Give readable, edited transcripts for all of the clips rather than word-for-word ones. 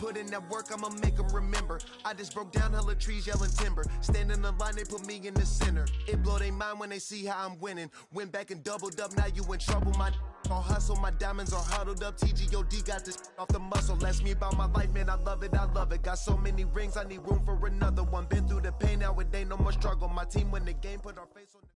Put in that work, I'ma make them remember. I just broke down hella trees, yelling timber. Stand in the line, they put me in the center. It blow their mind when they see how I'm winning. Went back and doubled up, now you in trouble. My all hustle, my diamonds are huddled up. TGOD got this off the muscle. Ask me about my life, man, I love it, I love it. Got so many rings, I need room for another one. Been through the pain, now it ain't no more struggle. My team win the game, put our face on the...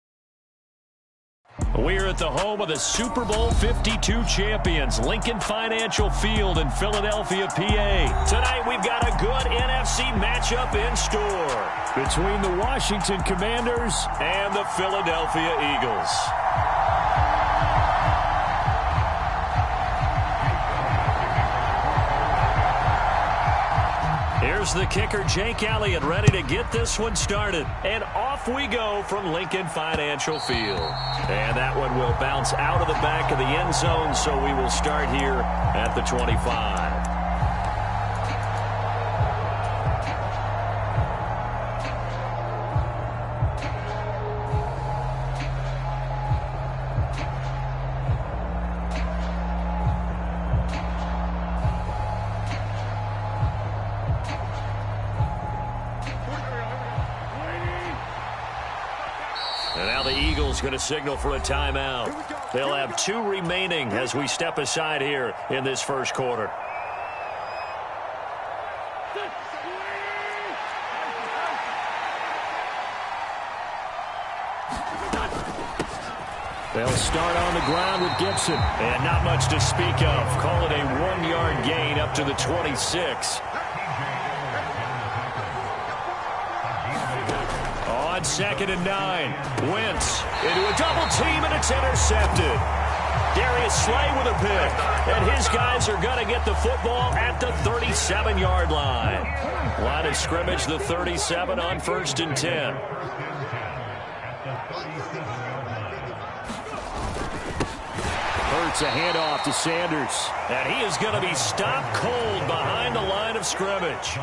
We're at the home of the Super Bowl 52 champions, Lincoln Financial Field in Philadelphia, PA. Tonight we've got a good NFC matchup in store between the Washington Commanders and the Philadelphia Eagles. Here's the kicker, Jake Elliott, ready to get this one started. And off we go from Lincoln Financial Field. And that one will bounce out of the back of the end zone, so we will start here at the 25. And now the Eagles going to signal for a timeout. They'll have 2 remaining as we step aside here in this first quarter. They'll start on the ground with Gibson. And not much to speak of. Call it a 1-yard gain up to the 26. On 2nd and 9, Wentz into a double team, and it's intercepted. Darius Slay with a pick, and his guys are going to get the football at the 37-yard line. Line of scrimmage, the 37 on 1st and 10. Hurts a handoff to Sanders, and he is going to be stopped cold behind the line of scrimmage.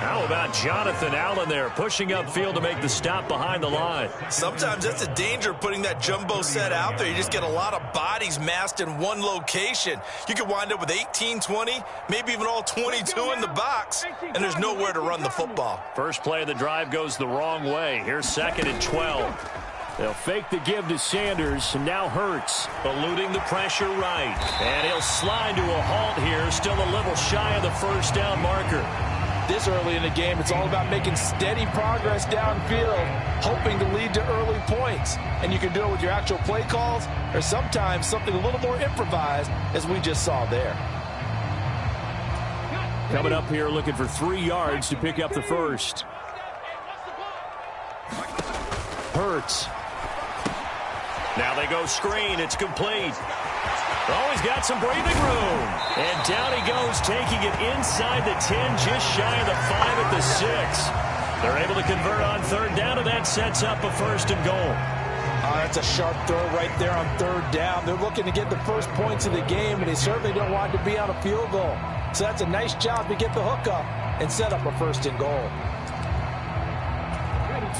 How about Jonathan Allen there pushing upfield to make the stop behind the line? Sometimes that's the danger of putting that jumbo set out there. You just get a lot of bodies massed in one location. You could wind up with 18, 20, maybe even all 22 in the box, and there's nowhere to run the football. First play of the drive goes the wrong way. Here's 2nd and 12. They'll fake the give to Sanders, and now Hurts, eluding the pressure right. And he'll slide to a halt here, still a little shy of the first down marker. This early in the game, it's all about making steady progress downfield, hoping to lead to early points. And you can do it with your actual play calls, or sometimes something a little more improvised, as we just saw there. Coming up here looking for 3 yards to pick up the first. Hurts. Now they go screen. It's complete. Oh, he's got some breathing room. And down he goes, taking it inside the 10, just shy of the 5 at the 6. They're able to convert on 3rd down, and that sets up a 1st and goal. That's a sharp throw right there on 3rd down. They're looking to get the first points of the game, and they certainly don't want to be on a field goal. So that's a nice job to get the hook up and set up a 1st and goal.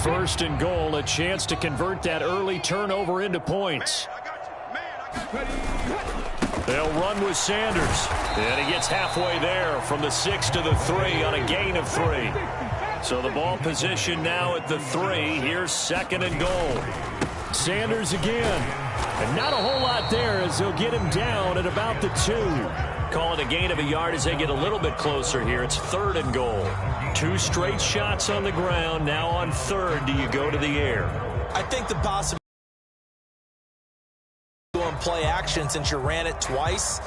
1st and goal, a chance to convert that early turnover into points. They'll run with Sanders. And he gets halfway there from the 6 to the 3 on a gain of 3. So the ball position now at the 3. Here's 2nd and goal. Sanders again. And not a whole lot there as they'll get him down at about the 2. Call it a gain of a yard as they get a little bit closer here. It's 3rd and goal. 2 straight shots on the ground. Now on 3rd, do you go to the air? I think the possibility on play action since you ran it twice.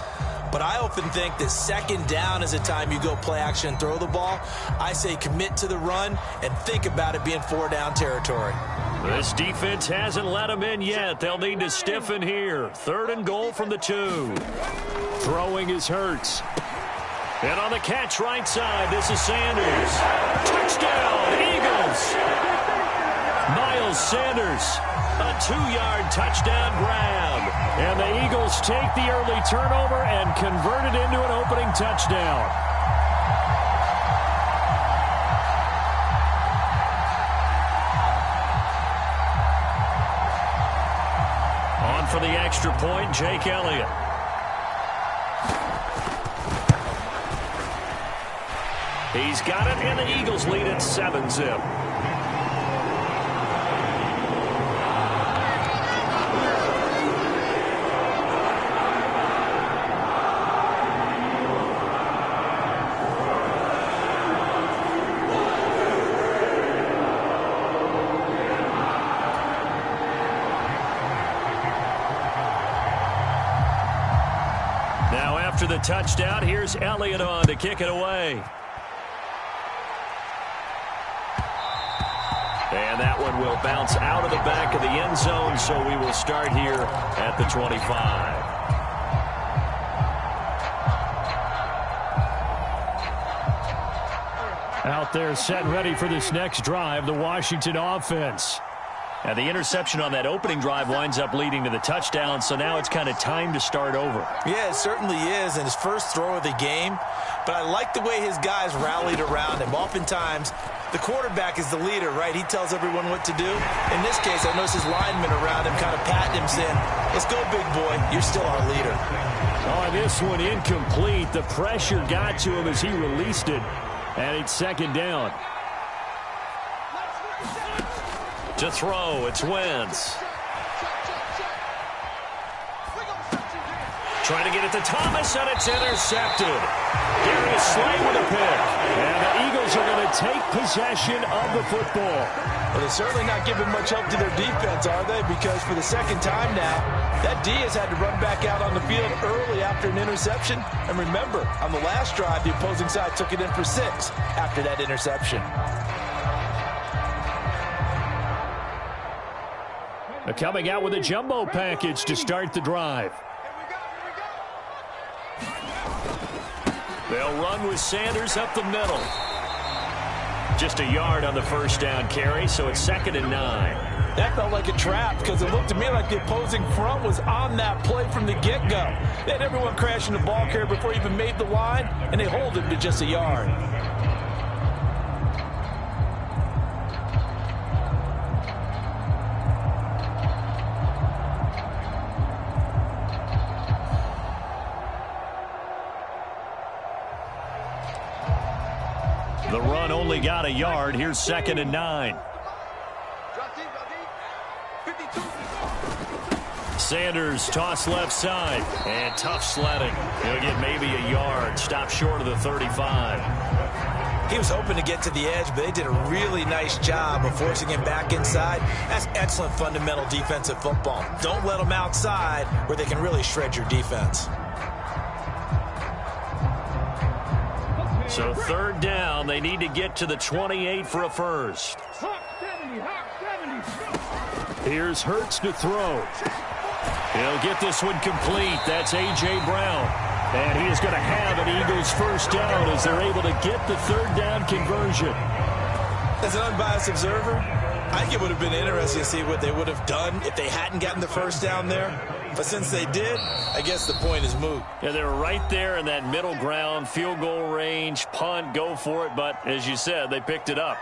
But I often think that 2nd down is the time you go play action and throw the ball. I say commit to the run and think about it being 4-down territory. This defense hasn't let them in yet. They'll need to stiffen here. 3rd and goal from the 2. Throwing is Hurts. And on the catch right side, this is Sanders. Touchdown, Eagles! Miles Sanders, a 2-yard touchdown grab. And the Eagles take the early turnover and convert it into an opening touchdown. On for the extra point, Jake Elliott. He's got it, and the Eagles lead at 7-zip. After the touchdown, here's Elliott on to kick it away. And that one will bounce out of the back of the end zone, so we will start here at the 25. Out there set and ready for this next drive, the Washington offense. Now, the interception on that opening drive winds up leading to the touchdown, so now it's kind of time to start over. Yeah, it certainly is, and his first throw of the game. But I like the way his guys rallied around him. Oftentimes, the quarterback is the leader, right? He tells everyone what to do. In this case, I notice his linemen around him kind of patting him, saying, let's go, big boy. You're still our leader. Oh, this one incomplete. The pressure got to him as he released it, and it's second down. To throw, it's Wentz. Trying to get it to Thomas, and it's intercepted. Darius Slay with a pick. And the Eagles are going to take possession of the football. Well, they're certainly not giving much help to their defense, are they? Because for the second time now, that D has had to run back out on the field early after an interception. And remember, on the last drive, the opposing side took it in for 6 after that interception. Coming out with a jumbo package to start the drive. They'll run with Sanders up the middle. Just a yard on the first down carry, so it's 2nd and 9. That felt like a trap because it looked to me like the opposing front was on that play from the get-go. They had everyone crashing the ball carrier before he even made the line, and they hold him to just a yard. The run only got a yard. Here's 2nd and 9. Sanders toss left side. And tough sledding. He'll get maybe a yard. Stop short of the 35. He was hoping to get to the edge, but they did a really nice job of forcing him back inside. That's excellent fundamental defensive football. Don't let them outside where they can really shred your defense. So 3rd down, they need to get to the 28 for a first. Here's Hurts to throw. He'll get this one complete. That's A.J. Brown. And he is going to have an Eagles first down as they're able to get the 3rd down conversion. As an unbiased observer, I think it would have been interesting to see what they would have done if they hadn't gotten the first down there. But since they did, I guess the point is moot. Yeah, they were right there in that middle ground, field goal range, punt, go for it. But as you said, they picked it up.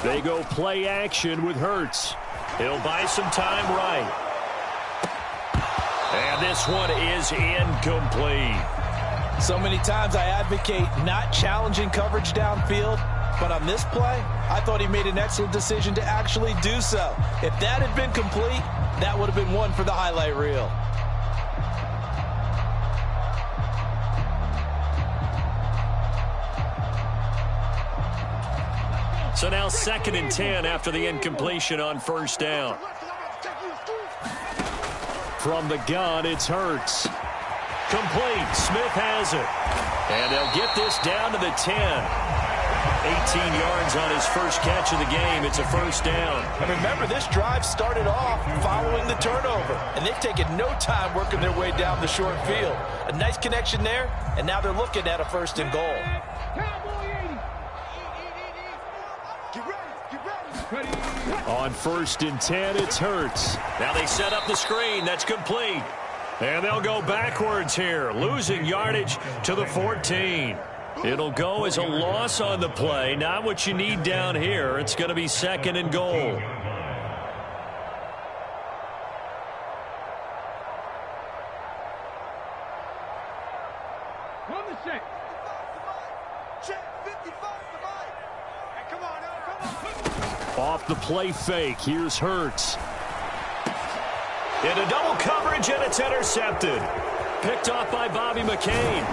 They go play action with Hurts. He'll buy some time right. And this one is incomplete. So many times I advocate not challenging coverage downfield, but on this play, I thought he made an excellent decision to actually do so. If that had been complete, that would have been one for the highlight reel. So now 2nd and 10 after the incompletion on first down. From the gun, it's Hurts. Complete. Smith has it. And they'll get this down to the 10. 18 yards on his first catch of the game. It's a first down. And remember, this drive started off following the turnover. And they've taken no time working their way down the short field. A nice connection there, and now they're looking at a 1st and goal. Get ready. On 1st and 10, it's Hurts. Now they set up the screen. That's complete. And they'll go backwards here, losing yardage to the 14. It'll go as a loss on the play. Not what you need down here. It's going to be 2nd and goal. Off the play fake, here's Hurts. Into double coverage, and it's intercepted. Picked off by Bobby McCain.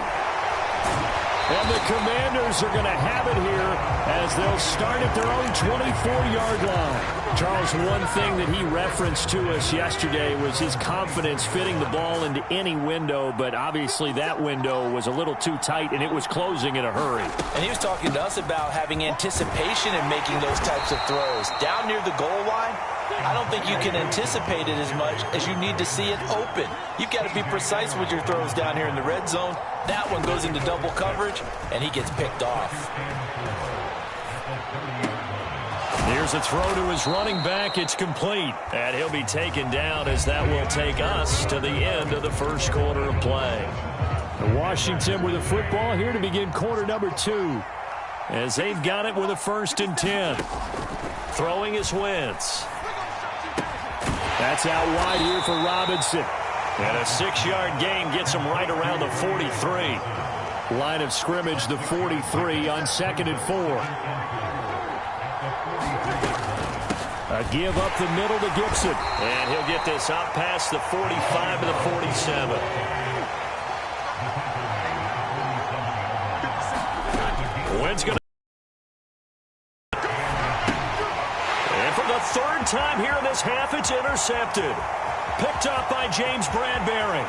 And the Commanders are going to have it here as they'll start at their own 24-yard line. Charles, one thing that he referenced to us yesterday was his confidence fitting the ball into any window, but obviously that window was a little too tight, and it was closing in a hurry. And he was talking to us about having anticipation in making those types of throws. Down near the goal line, I don't think you can anticipate it as much as you need to see it open. You've got to be precise with your throws down here in the red zone. That one goes into double coverage, and he gets picked off. Here's a throw to his running back. It's complete, and he'll be taken down as that will take us to the end of the first quarter of play. Washington with the football here to begin quarter number 2 as they've got it with a 1st and 10. Throwing is Wentz. That's out wide here for Robinson. And a 6-yard gain gets him right around the 43. Line of scrimmage, the 43 on 2nd and 4. A give up the middle to Gibson. And he'll get this out past the 45 to the 47. Wentz going to... And for the 3rd time here in this half, it's intercepted. Picked up by James Bradbury.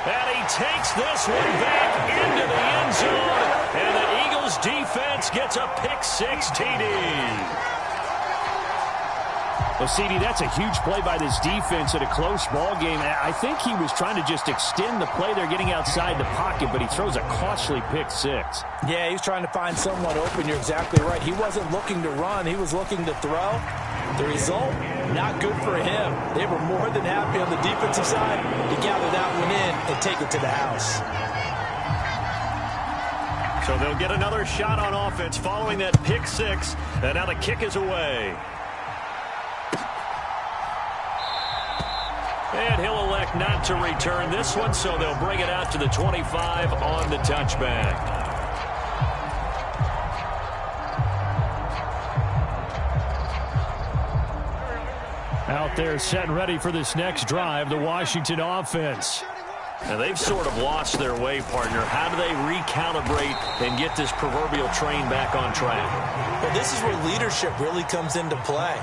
And he takes this one back into the end zone. And the Eagles defense gets a pick-6 TD. Well, CD, that's a huge play by this defense at a close ball game. I think he was trying to just extend the play. They're getting outside the pocket, but he throws a costly pick-6. Yeah, he's trying to find someone open. You're exactly right. He wasn't looking to run. He was looking to throw. The result, not good for him. They were more than happy on the defensive side to gather that one in and take it to the house. So they'll get another shot on offense following that pick-6, and now the kick is away. And he'll elect not to return this one, so they'll bring it out to the 25 on the touchback. Out there set and ready for this next drive, the Washington offense. Now they've sort of lost their way, partner. How do they recalibrate and get this proverbial train back on track? Well, this is where leadership really comes into play.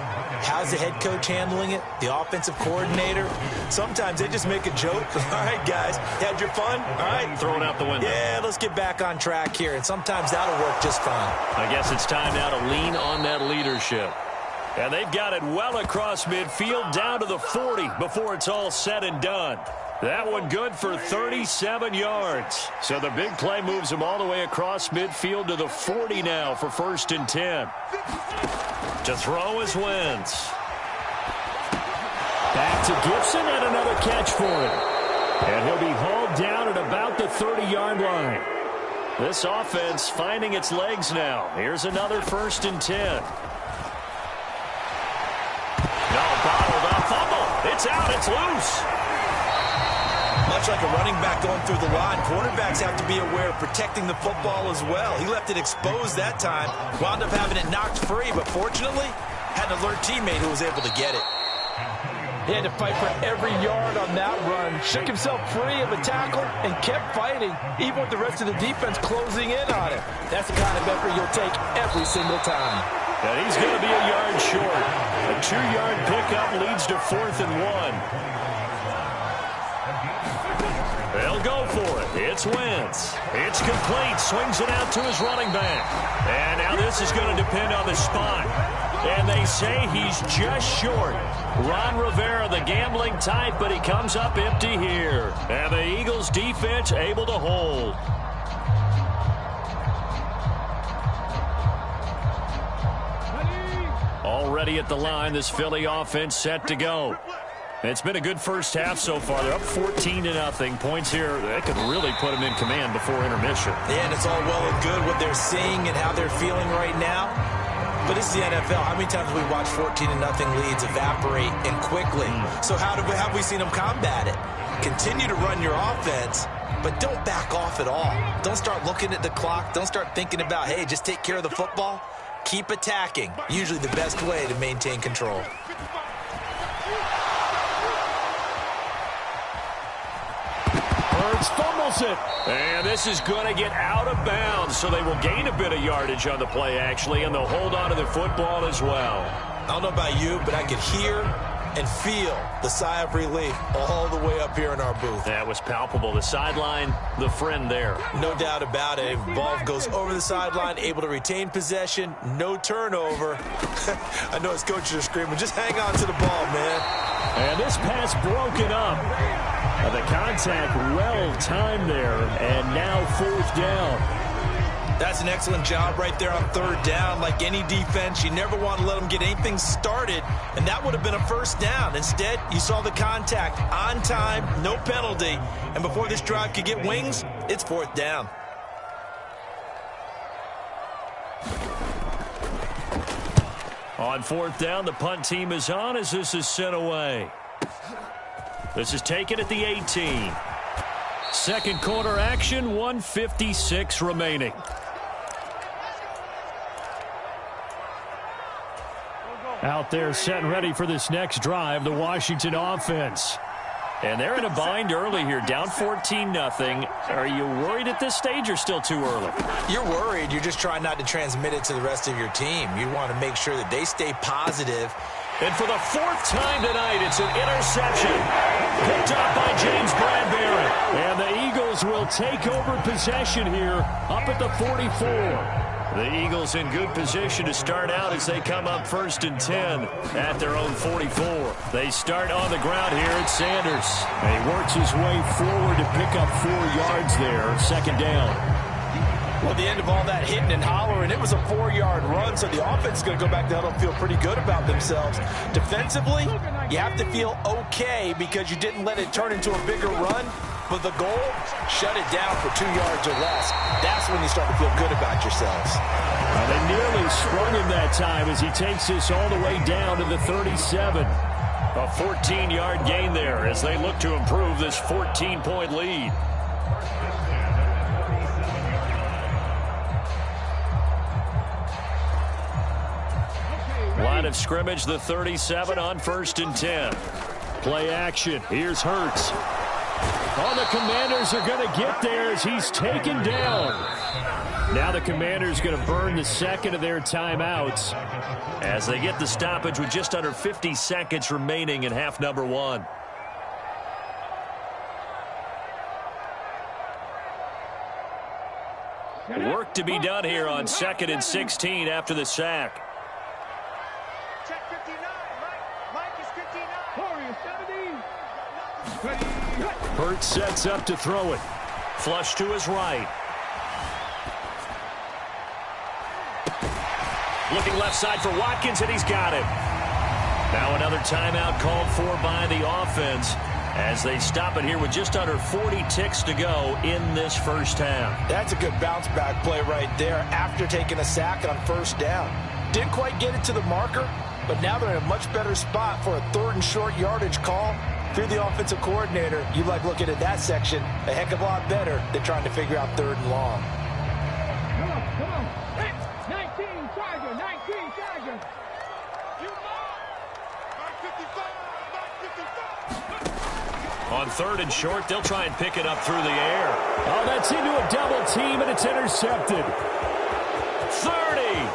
How's the head coach handling it? The offensive coordinator? Sometimes they just make a joke. All right, guys, had your fun? All right. Throw it out the window. Yeah, let's get back on track here. And sometimes that'll work just fine. I guess it's time now to lean on that leadership. And they've got it well across midfield down to the 40 before it's all said and done. That one good for 37 yards. So the big play moves him all the way across midfield to the 40 now for 1st and 10. To throw is Wentz. Back to Gibson and another catch for him. And he'll be hauled down at about the 30-yard line. This offense finding its legs now. Here's another 1st and 10. No, bottled up fumble. It's out. It's loose. Much like a running back going through the line, quarterbacks have to be aware of protecting the football as well. He left it exposed that time, wound up having it knocked free, but fortunately, had an alert teammate who was able to get it. He had to fight for every yard on that run, shook himself free of a tackle, and kept fighting, even with the rest of the defense closing in on it. That's the kind of effort you'll take every single time. And he's going to be a yard short. A 2-yard pickup leads to 4th and 1. They'll go for it. It's Wentz. It's complete. Swings it out to his running back. And now this is going to depend on the spot. And they say he's just short. Ron Rivera, the gambling type, but he comes up empty here. And the Eagles defense able to hold. Already at the line, this Philly offense set to go. It's been a good first half so far. They're up 14-0. Points here, that could really put them in command before intermission. Yeah, and it's all well and good what they're seeing and how they're feeling right now. But it's the NFL. How many times have we watched 14-0 leads evaporate and quickly? So how have we seen them combat it? Continue to run your offense, but don't back off at all. Don't start looking at the clock. Don't start thinking about, hey, just take care of the football. Keep attacking. Usually the best way to maintain control. Hurts fumbles it. And this is going to get out of bounds, so they will gain a bit of yardage on the play, actually, and they'll hold on to the football as well. I don't know about you, but I could hear and feel the sigh of relief all the way up here in our booth. That was palpable. The sideline, the friend there. No doubt about it. Ball goes over the sideline, able to retain possession, no turnover. I know his coaches are screaming, just hang on to the ball, man. And this pass broken up. The contact well timed there, and now fourth down. That's an excellent job right there on third down. Like any defense, you never want to let them get anything started, and that would have been a first down. Instead, you saw the contact on time, no penalty, and before this drive could get wings, it's fourth down. On fourth down, the punt team is on as this is sent away. This is taken at the 18. Second quarter action, 1:56 remaining. Out there set and ready for this next drive, the Washington offense. And they're in a bind early here, down 14-0. Are you worried at this stage or still too early? You're worried. You're just trying not to transmit it to the rest of your team. You want to make sure that they stay positive. And for the fourth time tonight, it's an interception. Picked up by James Bradbury. And the Eagles will take over possession here up at the 44. The Eagles in good position to start out as they come up 1st and 10 at their own 44. They start on the ground here at Sanders. And he works his way forward to pick up 4 yards there, second down. Well, the end of all that hitting and hollering, it was a 4-yard run, so the offense is going to go back down and feel pretty good about themselves. Defensively, you have to feel okay because you didn't let it turn into a bigger run. But the goal, shut it down for 2 yards or less. That's when you start to feel good about yourselves. They nearly sprung him that time as he takes this all the way down to the 37. A 14-yard gain there as they look to improve this 14-point lead. Line of scrimmage, the 37 on 1st and 10. Play action. Here's Hurts. Oh, the Commanders are going to get there as he's taken down. Now the Commanders going to burn the second of their timeouts as they get the stoppage with just under 50 seconds remaining in half number 1. Work to be done here on 2nd and 16 after the sack. Check 59. Mike is 59. Corey is 17. Hurts sets up to throw it. Flush to his right. Looking left side for Watkins, and he's got it. Now another timeout called for by the offense as they stop it here with just under 40 ticks to go in this first half. That's a good bounce back play right there after taking a sack on 1st down. Didn't quite get it to the marker, but now they're in a much better spot for a 3rd and short yardage call. Through the offensive coordinator, you like looking at that section a heck of a lot better than trying to figure out 3rd and long. Come on. 19 Charger, 19 Charger. On 3rd and short, they'll try and pick it up through the air. Oh, that's into a double team, and it's intercepted. 30.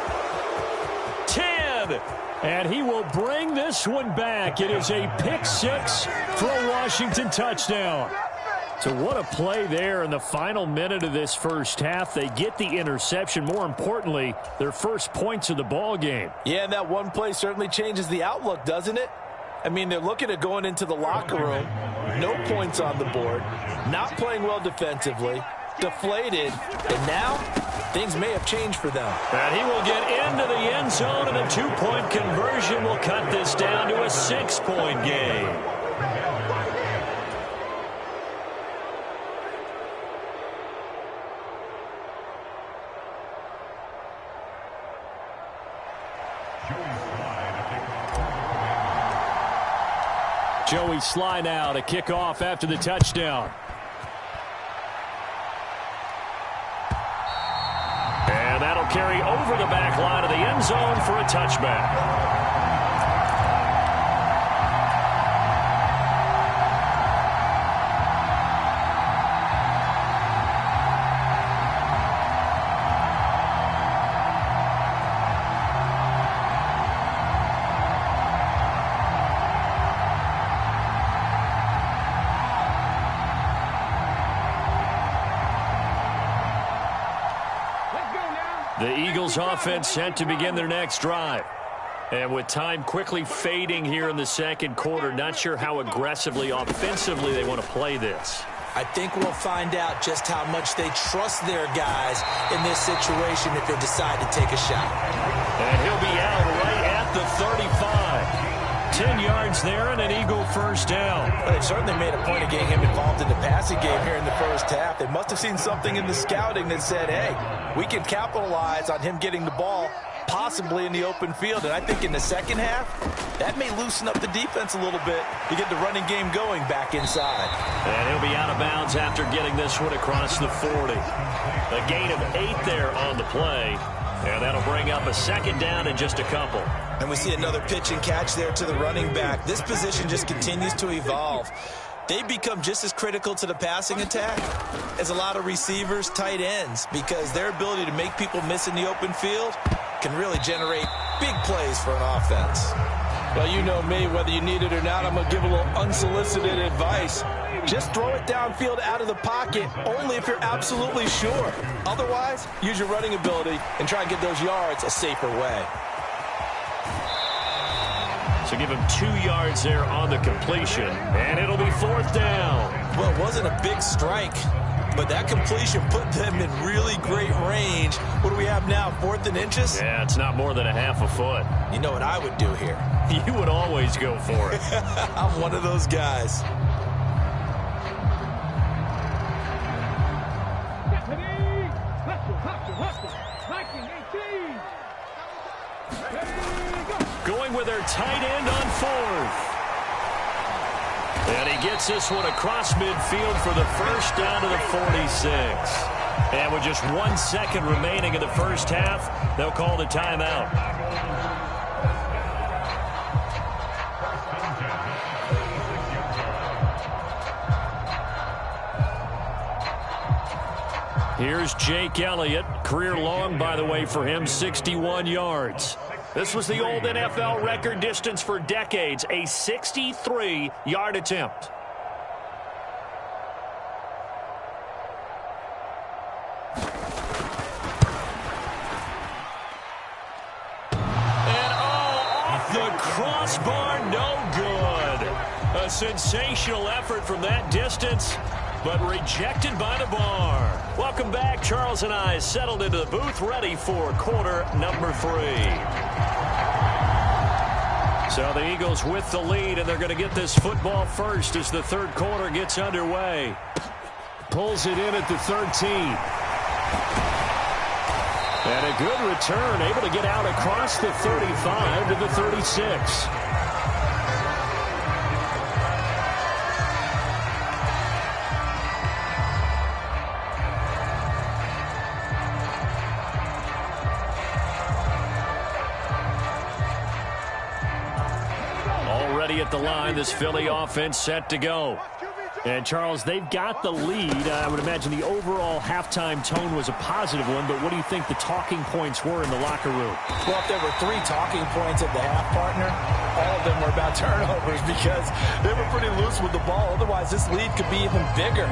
10. And he will bring this one back. It is a pick 6 for a Washington touchdown. So what a play there in the final minute of this first half. They get the interception. More importantly, their first points of the ball game. Yeah, and that one play certainly changes the outlook, doesn't it? I mean, they're looking at going into the locker room. No points on the board. Not playing well defensively. Deflated. And now things may have changed for them. And he will get into the end zone, and a 2-point conversion will cut this down to a 6-point game. Joey Sly now to kick off after the touchdown. And that'll carry over the back line of the end zone for a touchback. The Eagles offense set to begin their next drive. And with time quickly fading here in the second quarter, not sure how aggressively, offensively they want to play this. I think we'll find out just how much they trust their guys in this situation if they decide to take a shot. And he'll be out right at the 35. 10 yards there and an Eagle first down. Well, they certainly made a point of getting him involved in the passing game here in the first half. They must have seen something in the scouting that said, hey, we can capitalize on him getting the ball possibly in the open field. And I think in the second half, that may loosen up the defense a little bit to get the running game going back inside. And he'll be out of bounds after getting this one across the 40. A gain of 8 there on the play. And that'll bring up a second down in just a couple. And we see another pitch and catch there to the running back. This position just continues to evolve. They become just as critical to the passing attack as a lot of receivers, tight ends, because their ability to make people miss in the open field can really generate big plays for an offense. Well, you know me, whether you need it or not, I'm going to give a little unsolicited advice. Just throw it downfield out of the pocket only if you're absolutely sure. Otherwise, use your running ability and try and get those yards a safer way. So give him 2 yards there on the completion, and it'll be fourth down. Well, it wasn't a big strike, but that completion put them in really great range. What do we have now, 4th and inches? Yeah, it's not more than a half a foot. You know what I would do here? You would always go for it. I'm one of those guys. Going with their tight end on 4th. And he gets this one across midfield for the first down to the 46. And with just 1 second remaining in the first half, they'll call the timeout. Here's Jake Elliott. Career long, by the way, for him, 61 yards. This was the old NFL record distance for decades, a 63-yard attempt. And off the crossbar, no good. A sensational effort from that distance, but rejected by the bar. Welcome back. Charles and I settled into the booth, ready for quarter number 3. So the Eagles with the lead, and they're going to get this football first as the third quarter gets underway. Pulls it in at the 13. And a good return, able to get out across the 35 to the 36. At the line, this Philly offense set to go. And Charles, they've got the lead. I would imagine the overall halftime tone was a positive one, but what do you think the talking points were in the locker room? Well, if there were 3 talking points at the half, partner, all of them were about turnovers because they were pretty loose with the ball. Otherwise, this lead could be even bigger.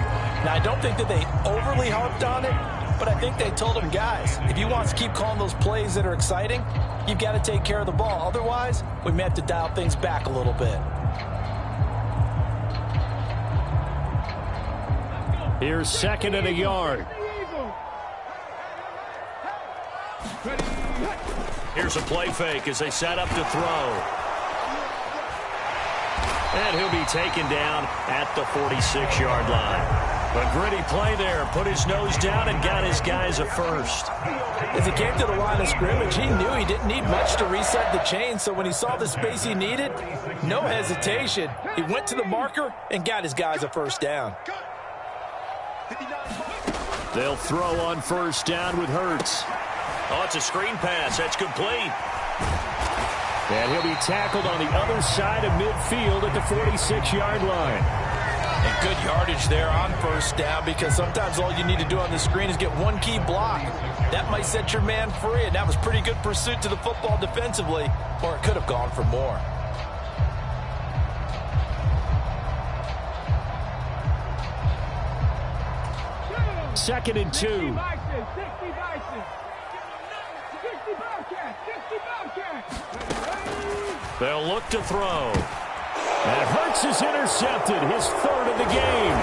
Now, I don't think that they overly harped on it, but I think they told them, guys, if you want to keep calling those plays that are exciting, you've got to take care of the ball. Otherwise, we may have to dial things back a little bit. Here's 2nd and a yard. Here's a play fake as they set up to throw. And he'll be taken down at the 46-yard line. A gritty play there. Put his nose down and got his guys a first. As he came to the line of scrimmage, he knew he didn't need much to reset the chain. So when he saw the space he needed, no hesitation. He went to the marker and got his guys a first down. They'll throw on first down with Hurts. Oh, it's a screen pass. That's complete. And he'll be tackled on the other side of midfield at the 46-yard line. And good yardage there on first down, because sometimes all you need to do on the screen is get one key block. That might set your man free, and that was pretty good pursuit to the football defensively, or it could have gone for more. Second and 2. They'll look to throw. And Hurts is intercepted, his third of the game.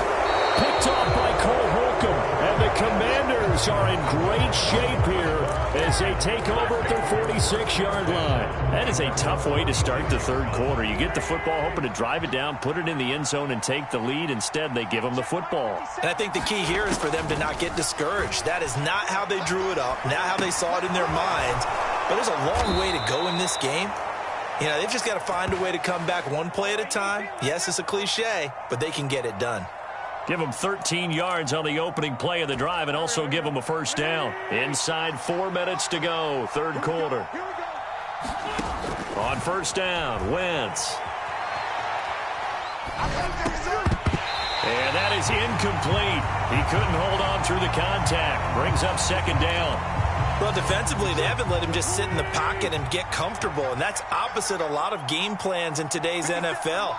Picked off by Cole Holcomb. And the Commanders are in great shape here as they take over at their 46-yard line. That is a tough way to start the third quarter. You get the football, hoping to drive it down, put it in the end zone, and take the lead. Instead, they give them the football. And I think the key here is for them to not get discouraged. That is not how they drew it up, not how they saw it in their minds. But there's a long way to go in this game. You know, they've just got to find a way to come back one play at a time. Yes, it's a cliche, but they can get it done. Give them 13 yards on the opening play of the drive and also give them a first down. Inside 4 minutes to go, third quarter. On first down, Wentz. And that is incomplete. He couldn't hold on through the contact. Brings up second down. Well, defensively, they haven't let him just sit in the pocket and get comfortable, and that's opposite a lot of game plans in today's NFL.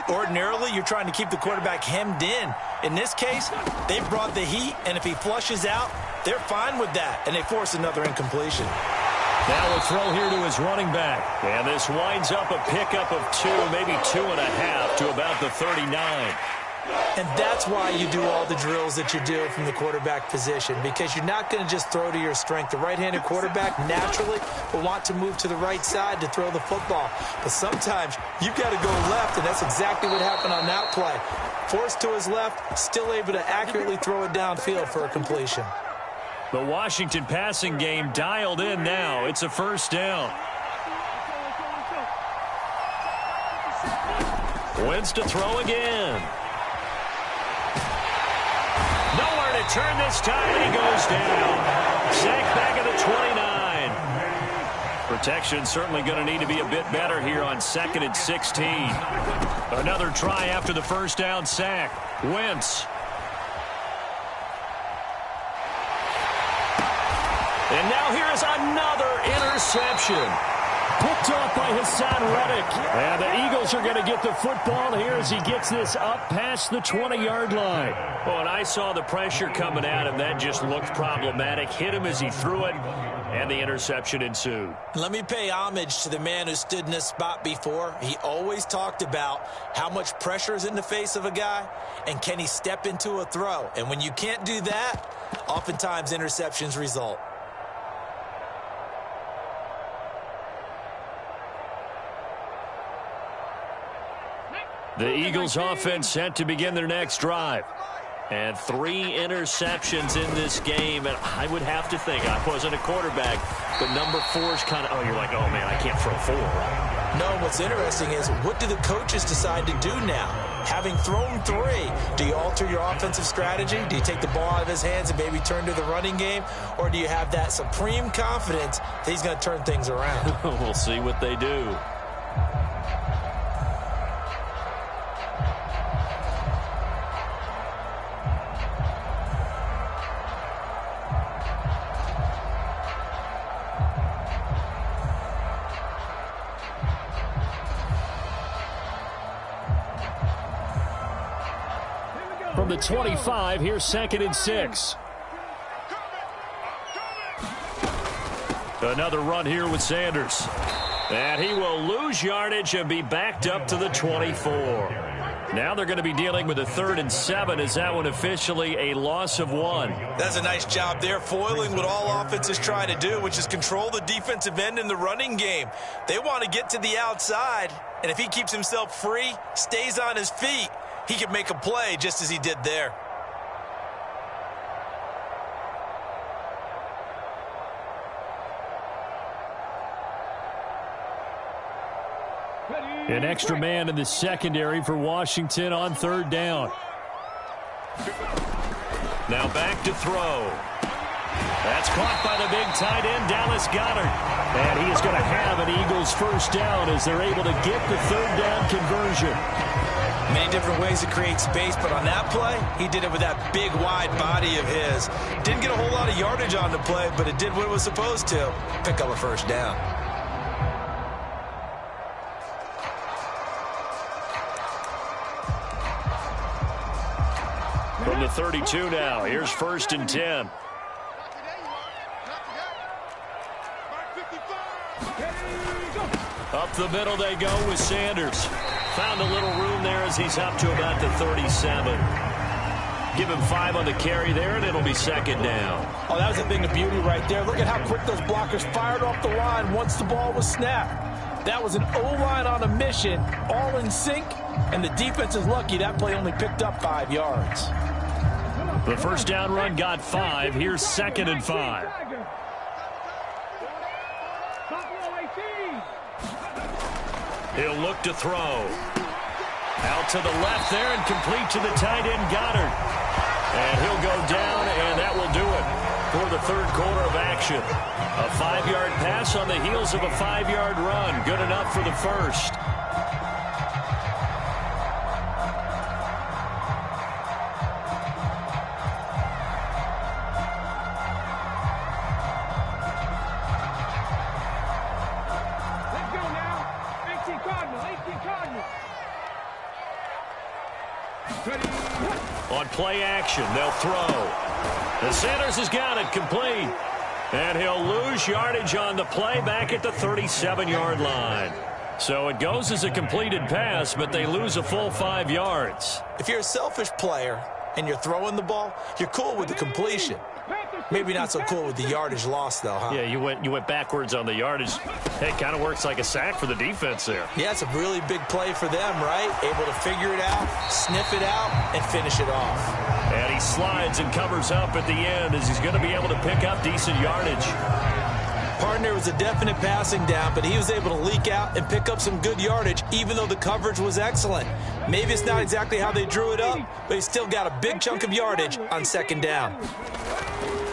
Ordinarily, you're trying to keep the quarterback hemmed in. In this case, they brought the heat, and if he flushes out, they're fine with that, and they force another incompletion. Now a throw here to his running back, and this winds up a pickup of 2, maybe 2.5 to about the 39. And that's why you do all the drills that you do from the quarterback position, because you're not going to just throw to your strength. The right-handed quarterback naturally will want to move to the right side to throw the football. But sometimes you've got to go left, and that's exactly what happened on that play. Forced to his left, still able to accurately throw it downfield for a completion. The Washington passing game dialed in now. It's a first down. Wentz to throw again. Nowhere to turn this time, and he goes down. Sacked back at the 29. Protection certainly going to need to be a bit better here on 2nd and 16. Another try after the first down sack. Wentz. And now here is another interception. Picked off by Hassan Reddick. And the Eagles are going to get the football here as he gets this up past the 20-yard line. Oh, and I saw the pressure coming at him. That just looked problematic. Hit him as he threw it, and the interception ensued. Let me pay homage to the man who stood in this spot before. He always talked about how much pressure is in the face of a guy, and can he step into a throw. And when you can't do that, oftentimes interceptions result. The Eagles offense set to begin their next drive. And 3 interceptions in this game. And I would have to think, I wasn't a quarterback, but number 4 is kind of, oh, you're like, oh, man, I can't throw 4. No, what's interesting is, what do the coaches decide to do now? Having thrown 3, do you alter your offensive strategy? Do you take the ball out of his hands and maybe turn to the running game? Or do you have that supreme confidence that he's going to turn things around? We'll see what they do. From the 25, here's 2nd and 6. Another run here with Sanders. And he will lose yardage and be backed up to the 24. Now they're going to be dealing with a 3rd and 7. Is that one officially a loss of 1? That's a nice job there, foiling what all offenses try to do, which is control the defensive end in the running game. They want to get to the outside, and if he keeps himself free, stays on his feet, he can make a play just as he did there. An extra man in the secondary for Washington on 3rd down. Now back to throw. That's caught by the big tight end, Dallas Goedert. And he is going to have an Eagles 1st down as they're able to get the 3rd down conversion. Many different ways to create space, but on that play, he did it with that big, wide body of his. Didn't get a whole lot of yardage on the play, but it did what it was supposed to. Pick up a 1st down. From the 32 now, here's 1st and 10. Up the middle they go with Sanders. Found a little room there as he's up to about the 37. Give him 5 on the carry there, and it'll be 2nd down. Oh, that was a thing of beauty right there. Look at how quick those blockers fired off the line once the ball was snapped. That was an O-line on a mission, all in sync, and the defense is lucky that play only picked up 5 yards. The 1st down run got 5. Here's 2nd and 5. He'll look to throw. Out to the left there and complete to the tight end, Goedert. And he'll go down, and that will do it for the 3rd quarter of action. A 5-yard pass on the heels of a 5-yard run. Good enough for the 1st. On play action, they'll throw. The Sanders has got it complete. And he'll lose yardage on the play back at the 37-yard line. So it goes as a completed pass, but they lose a full 5 yards. If you're a selfish player and you're throwing the ball, you're cool with the completion. Maybe not so cool with the yardage loss, though, huh? Yeah, you went backwards on the yardage. Hey, it kind of works like a sack for the defense there. Yeah, it's a really big play for them, right? Able to figure it out, sniff it out, and finish it off. And he slides and covers up at the end as he's going to be able to pick up decent yardage. Partner was a definite passing down, but he was able to leak out and pick up some good yardage, even though the coverage was excellent. Maybe it's not exactly how they drew it up, but he still got a big chunk of yardage on 2nd down.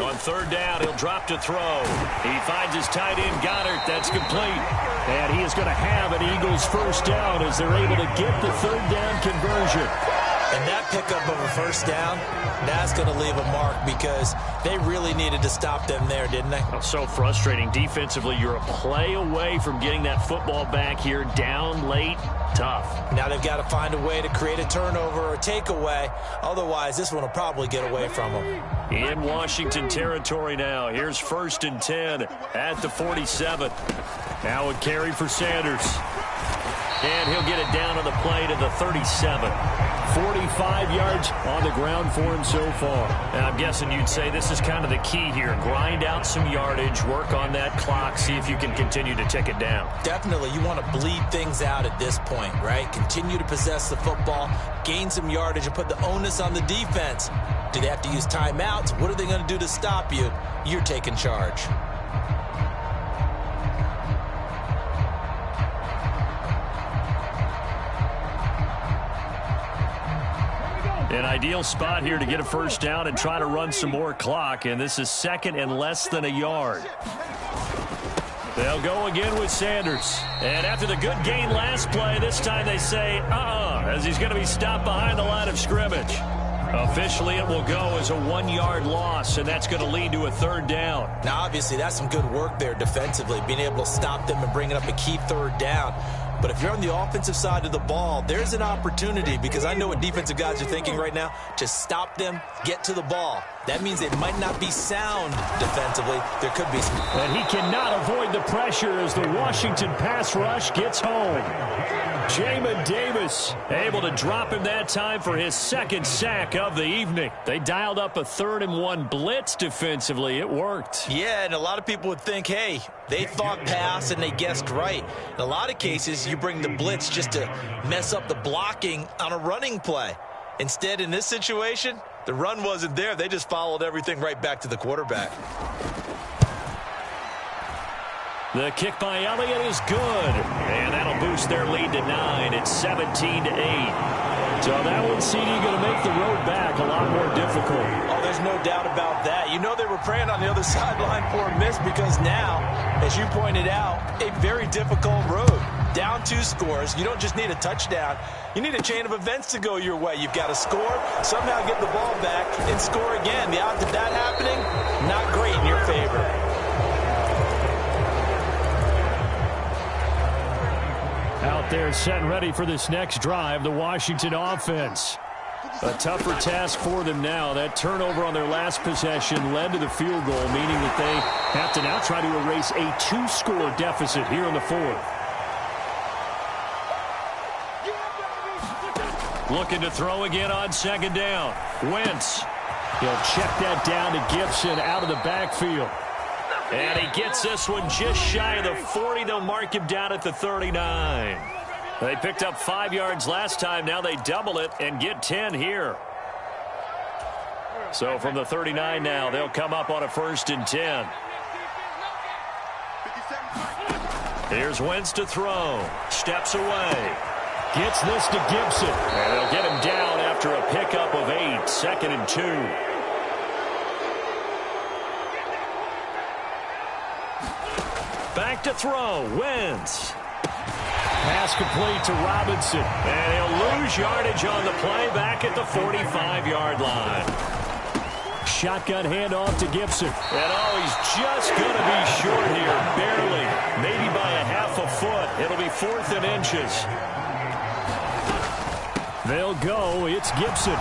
On 3rd down, he'll drop to throw. He finds his tight end, Goedert. That's complete. And he is going to have an Eagles 1st down as they're able to get the 3rd down conversion. And that pickup of a 1st down, that's going to leave a mark because they really needed to stop them there, didn't they? Oh, so frustrating. Defensively, you're a play away from getting that football back here down late. Tough. Now they've got to find a way to create a turnover or takeaway. Otherwise, this one will probably get away from them. In Washington territory now. Here's 1st and 10 at the 47. Now a carry for Sanders. And he'll get it down on the play to the 37. 45 yards on the ground for him so far. And I'm guessing you'd say this is kind of the key here. Grind out some yardage, work on that clock, see if you can continue to tick it down. Definitely. You want to bleed things out at this point, right? Continue to possess the football, gain some yardage, and put the onus on the defense. Do they have to use timeouts? What are they going to do to stop you? You're taking charge. An ideal spot here to get a 1st down and try to run some more clock, and this is 2nd and less than a yard. They'll go again with Sanders. And after the good gain last play, this time they say, as he's going to be stopped behind the line of scrimmage. Officially, it will go as a 1-yard loss, and that's going to lead to a 3rd down. Now, obviously, that's some good work there defensively, being able to stop them and bringing up a key 3rd down. But if you're on the offensive side of the ball, there's an opportunity, because I know what defensive guys are thinking right now, to stop them, get to the ball. That means it might not be sound defensively. There could be some. And he cannot avoid the pressure as the Washington pass rush gets home. Jamin Davis able to drop him that time for his second sack of the evening. They dialed up a 3rd-and-1 blitz defensively. It worked. Yeah, and a lot of people would think, hey, they thought pass and they guessed right. In a lot of cases, you bring the blitz just to mess up the blocking on a running play. Instead, in this situation, the run wasn't there. They just followed everything right back to the quarterback. The kick by Elliott is good, and that'll boost their lead to 9. It's 17-8. So that one, CD, going to make the road back a lot more difficult. Oh, there's no doubt about that. You know they were praying on the other sideline for a miss because now, as you pointed out, a very difficult road. Down 2 scores. You don't just need a touchdown. You need a chain of events to go your way. You've got to score, somehow get the ball back, and score again. The odds of that happening, not great in your favor. Out there set and ready for this next drive, the Washington offense. A tougher task for them now. That turnover on their last possession led to the field goal, meaning that they have to now try to erase a 2-score deficit here in the 4th. Looking to throw again on 2nd down. Wentz. He'll check that down to Gibson out of the backfield. And he gets this one just shy of the 40. They'll mark him down at the 39. They picked up 5 yards last time. Now they double it and get 10 here. So from the 39 now, they'll come up on a 1st and 10. Here's Wentz to throw. Steps away. Gets this to Gibson. And they'll get him down after a pickup of 8. 2nd and 2. Back to throw. Wentz. Pass complete to Robinson. And he'll lose yardage on the play back at the 45-yard line. Shotgun handoff to Gibson. And he's just going to be short here. Barely. Maybe by a half a foot. It'll be 4th and inches. They'll go. It's Gibson.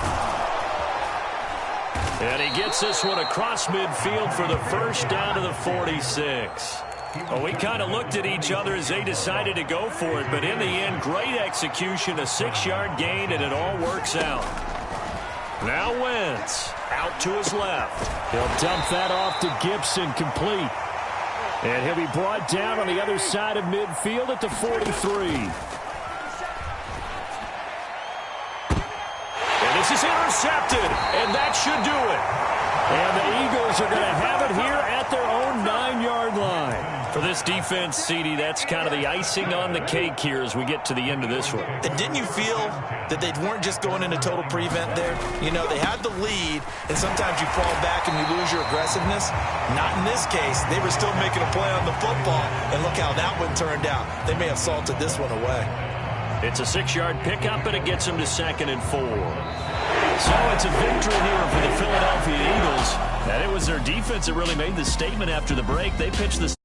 And he gets this one across midfield for the 1st down to the 46. Well, we kind of looked at each other as they decided to go for it, but in the end, great execution, a 6-yard gain, and it all works out. Now Wentz out to his left. He'll dump that off to Gibson, complete. And he'll be brought down on the other side of midfield at the 43. And this is intercepted, and that should do it. And the Eagles are going to have it here at their own 9-yard line. For this defense, CD, that's kind of the icing on the cake here as we get to the end of this one. And didn't you feel that they weren't just going into total prevent there? You know, they had the lead, and sometimes you fall back and you lose your aggressiveness. Not in this case. They were still making a play on the football, and look how that one turned out. They may have salted this one away. It's a 6-yard pickup, and it gets them to 2nd and 4. So it's a victory here for the Philadelphia Eagles. And it was their defense that really made the statement after the break. They pitched the